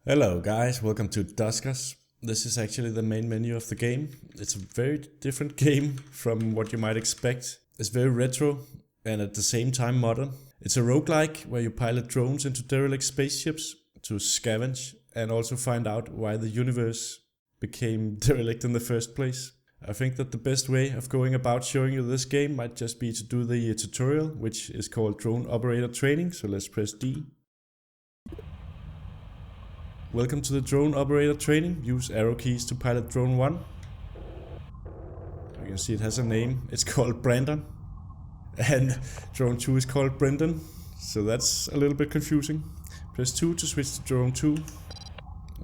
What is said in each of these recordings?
Hello guys, welcome to Duskers. This is actually the main menu of the game. It's a very different game from what you might expect. It's very retro and at the same time modern. It's a roguelike where you pilot drones into derelict spaceships to scavenge and also find out why the universe became derelict in the first place. I think that the best way of going about showing you this game might just be to do the tutorial, which is called Drone Operator Training, so let's press D. Welcome to the Drone Operator Training. Use arrow keys to pilot Drone 1. You can see it has a name. It's called Brandon. And Drone 2 is called Brendan. So that's a little bit confusing. Press 2 to switch to Drone 2.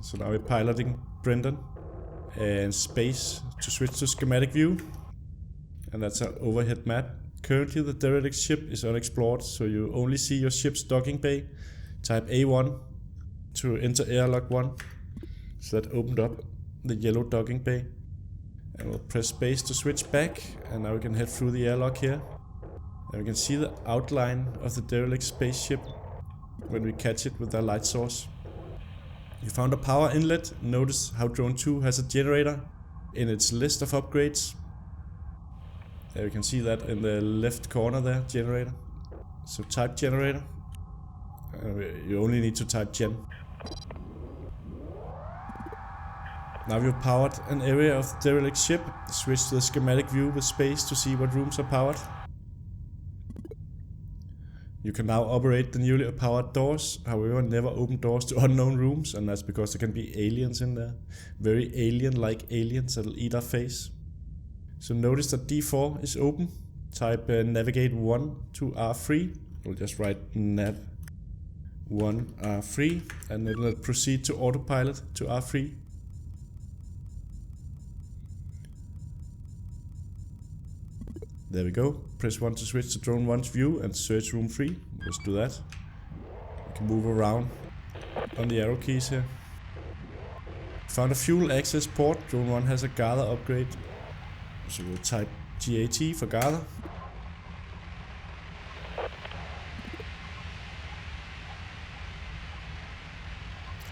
So now we're piloting Brendan. And space to switch to schematic view. And that's our overhead map. Currently the derelict ship is unexplored, so you only see your ship's docking bay. Type A1 to enter airlock 1. So that opened up the yellow docking bay. And we'll press space to switch back, and now we can head through the airlock here. And we can see the outline of the derelict spaceship when we catch it with our light source. You found a power inlet. Notice how Drone 2 has a generator in its list of upgrades. There we can see that in the left corner there, generator. So type generator. You only need to type gen. Now you've powered an area of the derelict ship. Switch to the schematic view with space to see what rooms are powered. You can now operate the newly powered doors, however never open doors to unknown rooms, and that's because there can be aliens in there. Very alien-like aliens that'll eat our face. So notice that D4 is open. Type navigate 1 to R3. We'll just write nav 1 R3, and then let's proceed to autopilot to R3. There we go. Press 1 to switch to drone 1's view and search room 3. Let's do that. We can move around on the arrow keys here. Found a fuel access port. Drone 1 has a gather upgrade. So we'll type GAT for gather.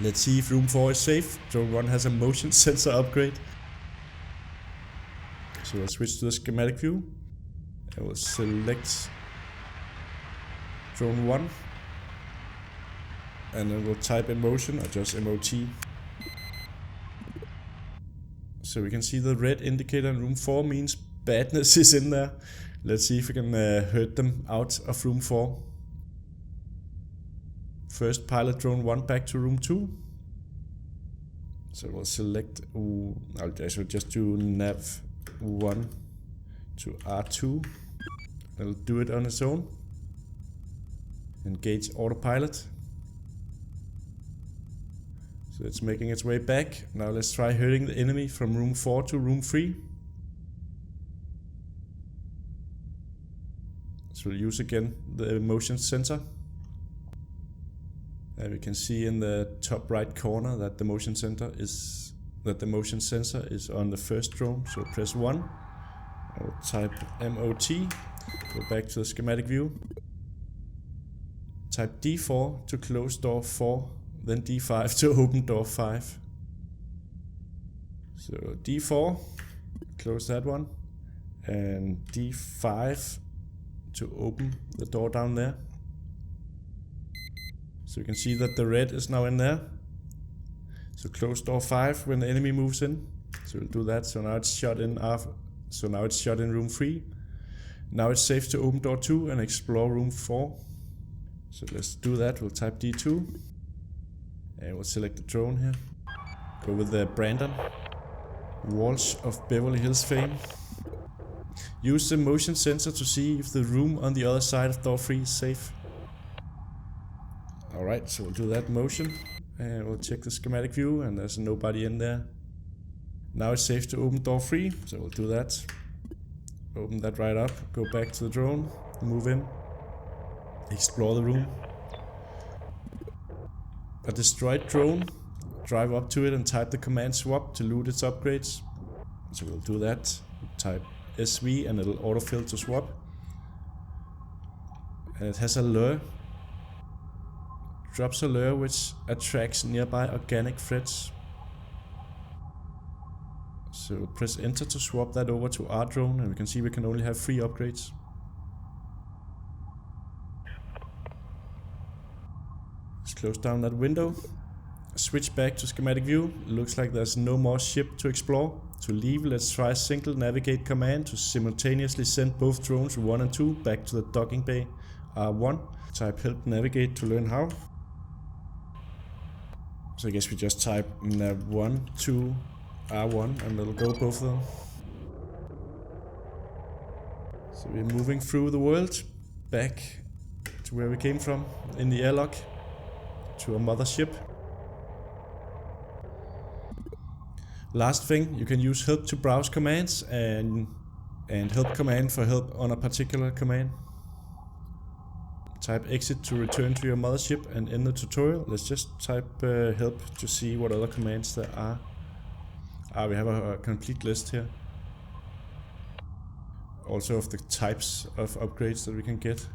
Let's see if room 4 is safe. Drone 1 has a motion sensor upgrade. So we'll switch to the schematic view. And we'll select Drone 1. And then we'll type in motion or just MOT. So we can see the red indicator in room 4 means badness is in there. Let's see if we can herd them out of room 4. First pilot Drone 1 back to room 2. So we'll select, I should just do nav 1 to R2. It'll do it on its own. Engage autopilot. So it's making its way back. Now let's try herding the enemy from room 4 to room 3. So we'll use again the motion sensor. And we can see in the top right corner that the motion sensor is on the first drone. So press 1. I'll type MOT. Go back to the schematic view. Type D4 to close door 4. Then D5 to open door 5. So D4, close that one. And D5 to open the door down there. So you can see that the red is now in there. So close door 5 when the enemy moves in. So we'll do that. So now it's shut in room 3. Now it's safe to open door 2 and explore room 4. So let's do that. We'll type D2. And we'll select the drone here. Go with the Brandon. Walsh of Beverly Hills fame. Use the motion sensor to see if the room on the other side of door 3 is safe. Alright, so we'll do that motion. And we'll check the schematic view, and there's nobody in there. Now it's safe to open door 3, so we'll do that. Open that right up, go back to the drone, move in, explore the room. A destroyed drone, drive up to it and type the command swap to loot its upgrades. So we'll do that. Type SV and it'll autofill to swap. And it has a lure. drops a lure which attracts nearby organic threats. So press enter to swap that over to our drone, and we can see we can only have 3 upgrades. Let's close down that window. Switch back to schematic view. It looks like there's no more ship to explore. To leave, let's try single navigate command to simultaneously send both drones 1 and 2 back to the docking bay R1. Type help navigate to learn how. So I guess we just type nav1 to R1 and it'll go both of them. So we're moving through the world back to where we came from in the airlock to a mothership. Last thing, you can use help to browse commands and help command for help on a particular command. Type exit to return to your mothership and end the tutorial. Let's just type help to see what other commands there are. We have a complete list here. Also of the types of upgrades that we can get.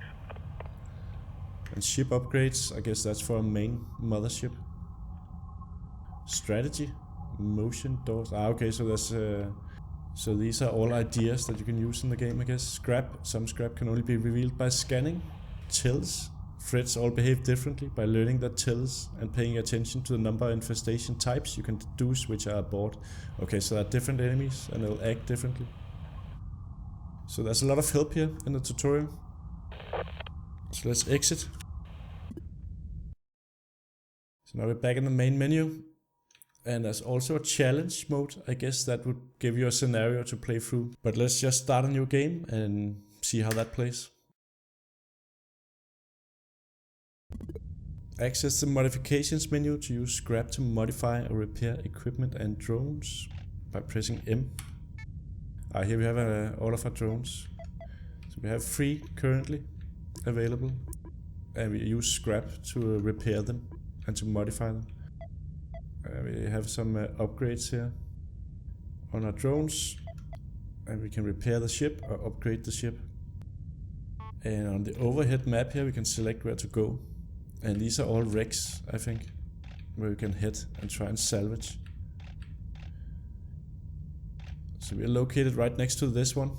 And ship upgrades, I guess that's for a main mothership. Strategy. Motion doors. Okay, so there's so these are all ideas that you can use in the game, I guess. Scrap. Some scrap can only be revealed by scanning. Tills. Threats all behave differently. By learning their tills and paying attention to the number of infestation types, you can deduce which are aboard. Okay, so there are different enemies and they'll act differently. So there's a lot of help here in the tutorial. So let's exit. So now we're back in the main menu. And there's also a challenge mode. I guess that would give you a scenario to play through. But let's just start a new game and see how that plays. Access the modifications menu to use scrap to modify or repair equipment and drones by pressing M. Here we have all of our drones. So we have 3 currently available. And we use scrap to repair them and to modify them. We have some upgrades here on our drones, and we can repair the ship or upgrade the ship. And on the overhead map here we can select where to go, and these are all wrecks, I think, where we can head and try and salvage. So we are located right next to this one,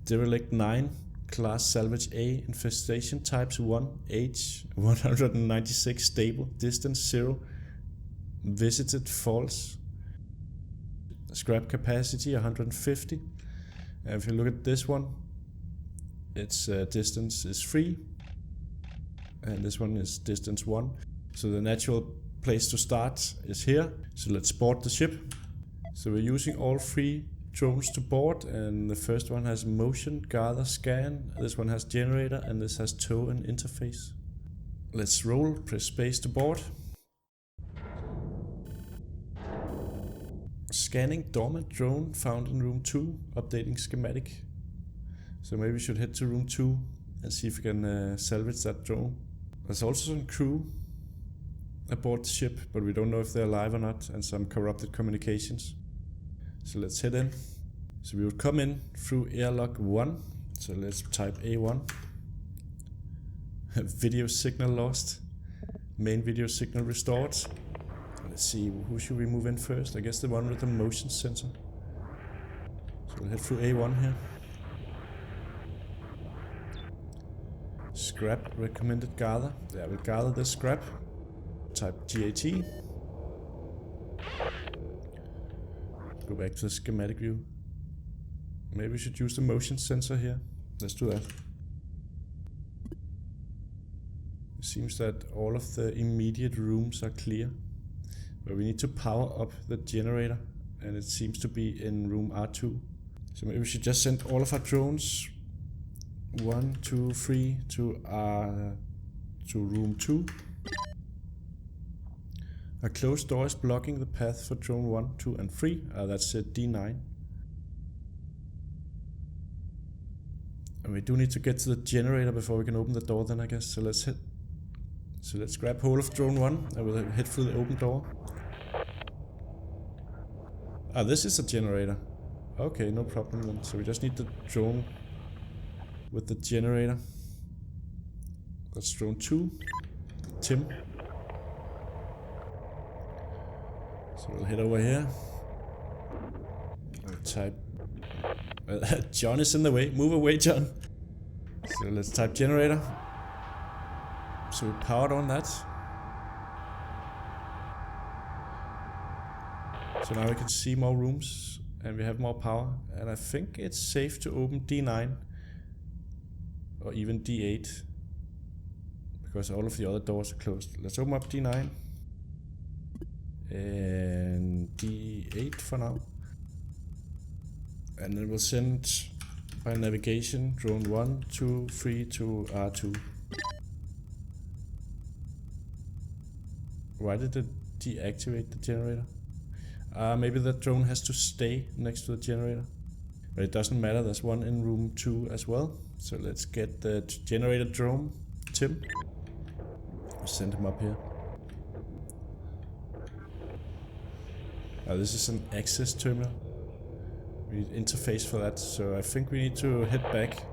Derelict 9, class salvage A, infestation types 1, age 196, stable, distance 0, visited false, scrap capacity 150. And if you look at this one, its distance is 3, and this one is distance 1. So the natural place to start is here. So let's board the ship. So we're using all 3 drones to board, and the first one has motion, gather, scan. This one has generator, and this has tow and interface. Let's roll, press space to board. Scanning dormant drone found in room 2, updating schematic. So maybe we should head to room 2 and see if we can salvage that drone. There's also some crew aboard the ship, but we don't know if they're alive or not, and some corrupted communications. So let's head in. So we would come in through airlock 1. So let's type A1. Video signal lost. Main video signal restored. Let's see, who should we move in first? I guess the one with the motion sensor. So we'll head through A1 here. Scrap recommended gather. Yeah, we'll gather this scrap. Type GAT. Go back to the schematic view. Maybe we should use the motion sensor here. Let's do that. It seems that all of the immediate rooms are clear. But we need to power up the generator, and it seems to be in room R2. So maybe we should just send all of our drones 1, 2, 3 to room 2. A closed door is blocking the path for drone 1, 2 and 3. That's D9. And we do need to get to the generator before we can open the door then, I guess. So let's hit. So let's grab hold of drone 1 and we'll head through the open door. This is a generator. Okay, no problem then. So we just need the drone with the generator. That's drone 2. Tim. So we'll head over here. We'll type... John is in the way. Move away, John. So let's type generator. So we powered on that. So now we can see more rooms and we have more power. And I think it's safe to open D9 or even D8 because all of the other doors are closed. Let's open up D9 and D8 for now. And then we'll send by navigation drone 1, 2, 3 to R2. Why did it deactivate the generator? Maybe that drone has to stay next to the generator. But it doesn't matter, there's one in room 2 as well. So let's get the generator drone, Tim. We'll send him up here. This is an access terminal. We need interface for that, so I think we need to head back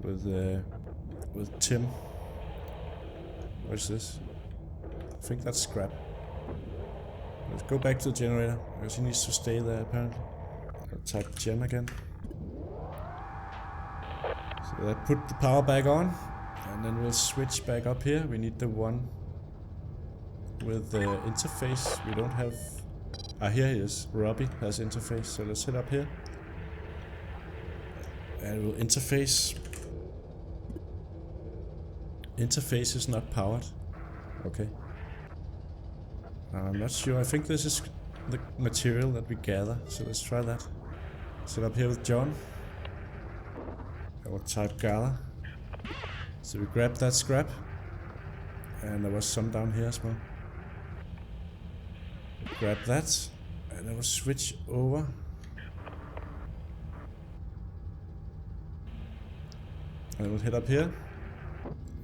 with Tim. What is this? I think that's scrap. Let's go back to the generator, because he needs to stay there apparently. I'll type gem again. So that put the power back on, and then we'll switch back up here. We need the one with the interface. We don't have... here he is. Robbie has interface, so let's head up here. And we'll interface. Interface is not powered. Okay. I'm not sure. I think this is the material that we gather, so let's try that. Sit up here with John. I will type gather. So we grab that scrap. And there was some down here as well. Grab that. And then we'll switch over. And we'll head up here.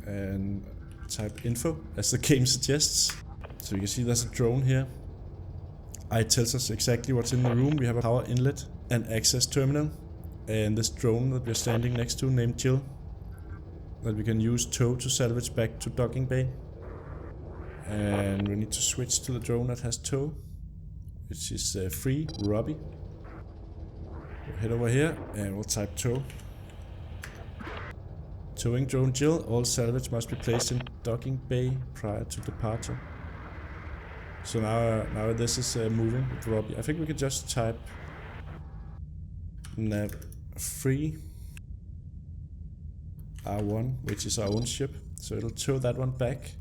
And type info, as the game suggests. So you can see there's a drone here. It tells us exactly what's in the room. We have a power inlet and access terminal. And this drone that we're standing next to, named Jill, that we can use tow to salvage back to docking bay. And we need to switch to the drone that has tow, which is free, Robbie. We'll head over here and we'll type tow. Towing drone Jill, all salvage must be placed in docking bay prior to departure. So now this is moving with Robbie. I think we can just type nav free R1, which is our own ship. So it'll tow that one back.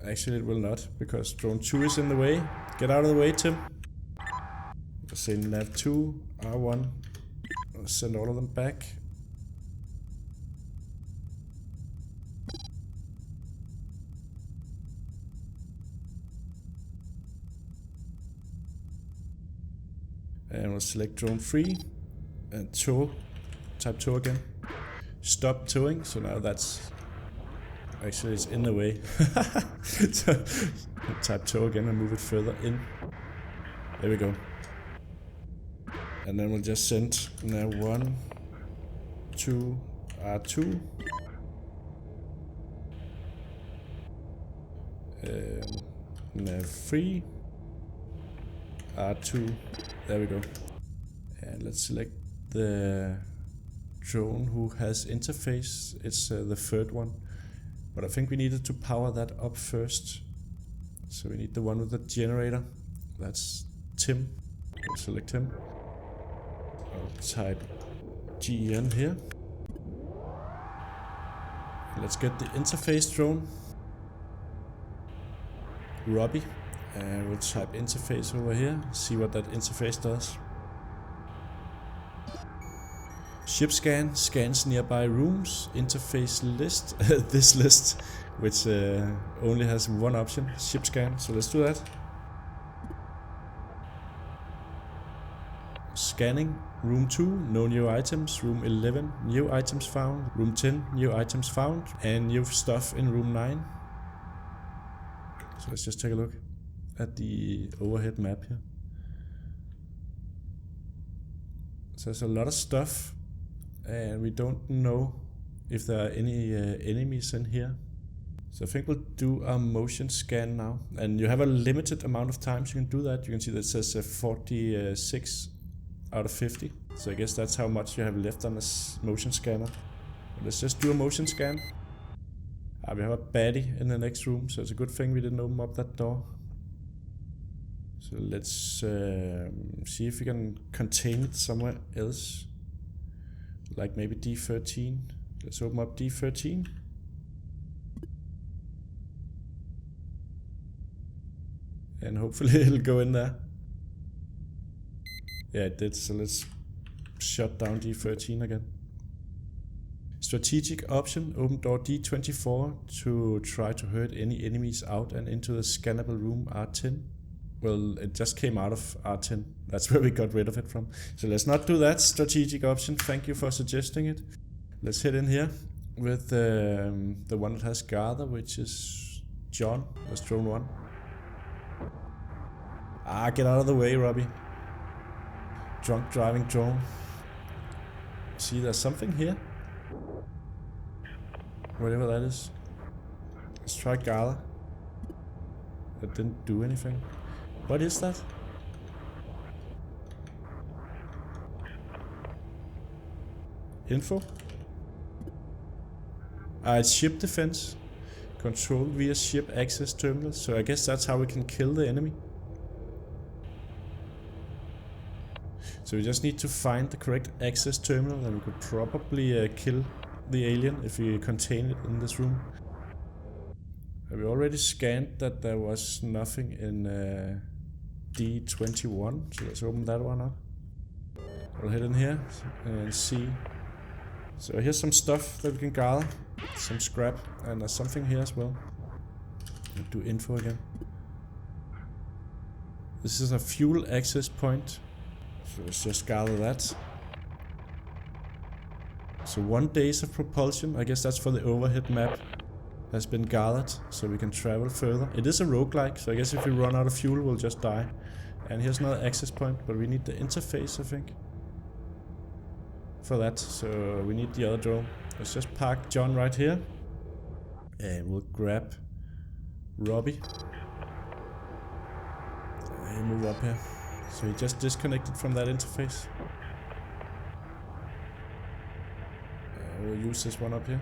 Actually it will not, because drone 2 is in the way. Get out of the way, Tim. Let's say nav 2, R1. I'll send all of them back. And we'll select drone 3 and tow. Type tow again. Stop towing. So now that's actually it's in the way. So type tow again and move it further in. There we go. And then we'll just send nav 1 to R2. Nav 3 R2. There we go. And let's select the drone who has interface. It's the third one. But I think we needed to power that up first. So we need the one with the generator. That's Tim. We'll select him. I'll type GEN here. Let's get the interface drone. Robbie. And we'll type interface over here, see what that interface does. Ship scan, scans nearby rooms, interface list, this list, which only has one option, ship scan, so let's do that. Scanning, room 2, no new items, room 11, new items found, room 10, new items found, and new stuff in room 9. So let's just take a look at the overhead map here. So there's a lot of stuff and we don't know if there are any enemies in here. So I think we'll do a motion scan now. And you have a limited amount of times you can do that. You can see that it says 46 out of 50. So I guess that's how much you have left on this motion scanner. But let's just do a motion scan. We have a baddie in the next room, so it's a good thing we didn't open up that door. So let's see if we can contain it somewhere else. Like maybe D13. Let's open up D13. And hopefully it'll go in there. Yeah, it did, so let's shut down D13 again. Strategic option, open door D24 to try to hurt any enemies out and into the scannable room R10. Well, it just came out of R10. That's where we got rid of it from. So let's not do that strategic option. Thank you for suggesting it. Let's head in here with the one that has gather, which is John. Let's drone 1. Get out of the way, Robbie. Drunk driving drone. See, there's something here. Whatever that is. Let's try gather. That didn't do anything. What is that? Info? It's ship defense. Control via ship access terminal. So I guess that's how we can kill the enemy. So we just need to find the correct access terminal, and we could probably kill the alien if we contain it in this room. We already scanned that there was nothing in D21, so let's open that one up. We'll head in here and see. So here's some stuff that we can gather, some scrap, and there's something here as well. We'll do info again. This is a fuel access point. So let's just gather that. So 1 days of propulsion, I guess that's for the overhead map, has been gathered, so we can travel further. It is a roguelike, so I guess if we run out of fuel, we'll just die. And here's another access point, but we need the interface, I think, for that. So we need the other drone. Let's just park John right here, and we'll grab Robbie and move up here. So he just disconnected from that interface. We'll use this one up here.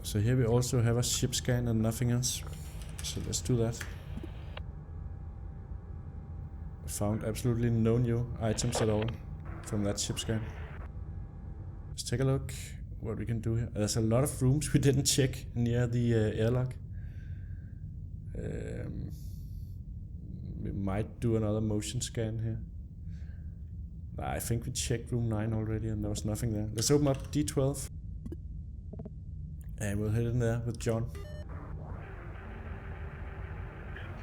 So here we also have a ship scan and nothing else. So let's do that. I found absolutely no new items at all from that ship scan. Let's take a look what we can do here. There's a lot of rooms we didn't check near the airlock. We might do another motion scan here. I think we checked room 9 already and there was nothing there. Let's open up D12. And we'll head in there with John.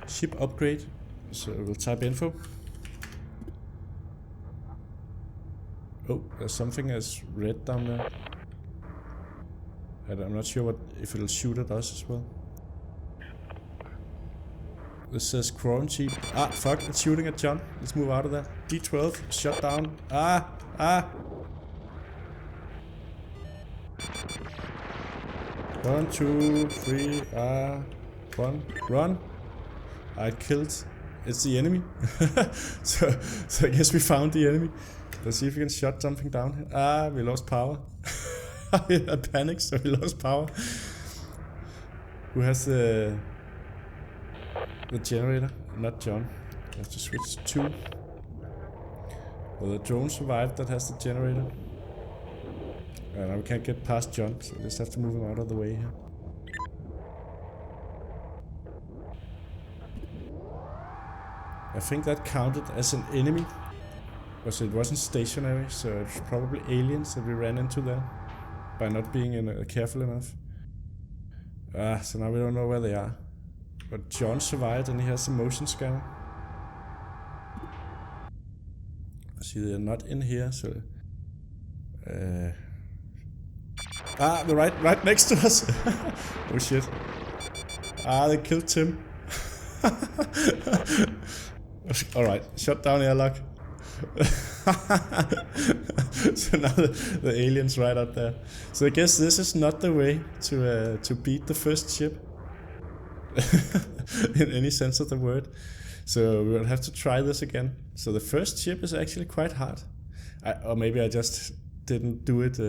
Ship upgrade. So we'll type info. Oh, there's something that's red down there. And I'm not sure if it'll shoot at us as well. This says quarantine. Fuck, it's shooting at John. Let's move out of that. D12, shut down. 1, 2, 3, run. I killed. It's the enemy. so I guess we found the enemy. Let's see if we can shut something down here. We lost power. I panicked, so we lost power. Who has the generator? Not John. I have to switch to 2. Well, the drone survived that has the generator. Now we can't get past John, so we just have to move him out of the way here. I think that counted as an enemy, because it wasn't stationary, so it's probably aliens that we ran into there by not being careful enough. So now we don't know where they are. But John survived and he has a motion scanner. See, they're not in here, so... they're right next to us. Oh shit. They killed Tim. Alright, shut down airlock. So now the alien's right out there. So I guess this is not the way to beat the first ship. In any sense of the word. So we will have to try this again. So the first ship is actually quite hard. Or maybe I just didn't do it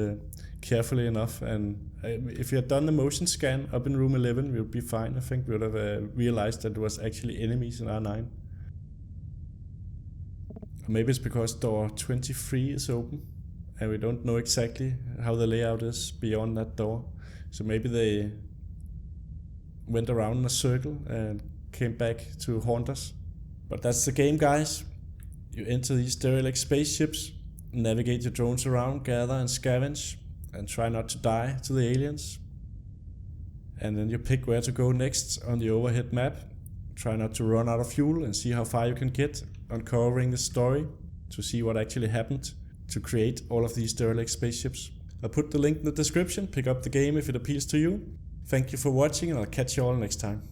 carefully enough. And if we had done the motion scan up in room 11, we would be fine. I think we would have realized that there was actually enemies in R9. Maybe it's because door 23 is open and we don't know exactly how the layout is beyond that door. So maybe they went around in a circle and came back to haunt us. But that's the game, guys. You enter these derelict spaceships, navigate your drones around, gather and scavenge, and try not to die to the aliens. And then you pick where to go next on the overhead map. Try not to run out of fuel and see how far you can get, uncovering the story to see what actually happened to create all of these derelict spaceships. I'll put the link in the description. Pick up the game if it appeals to you. Thank you for watching, and I'll catch you all next time.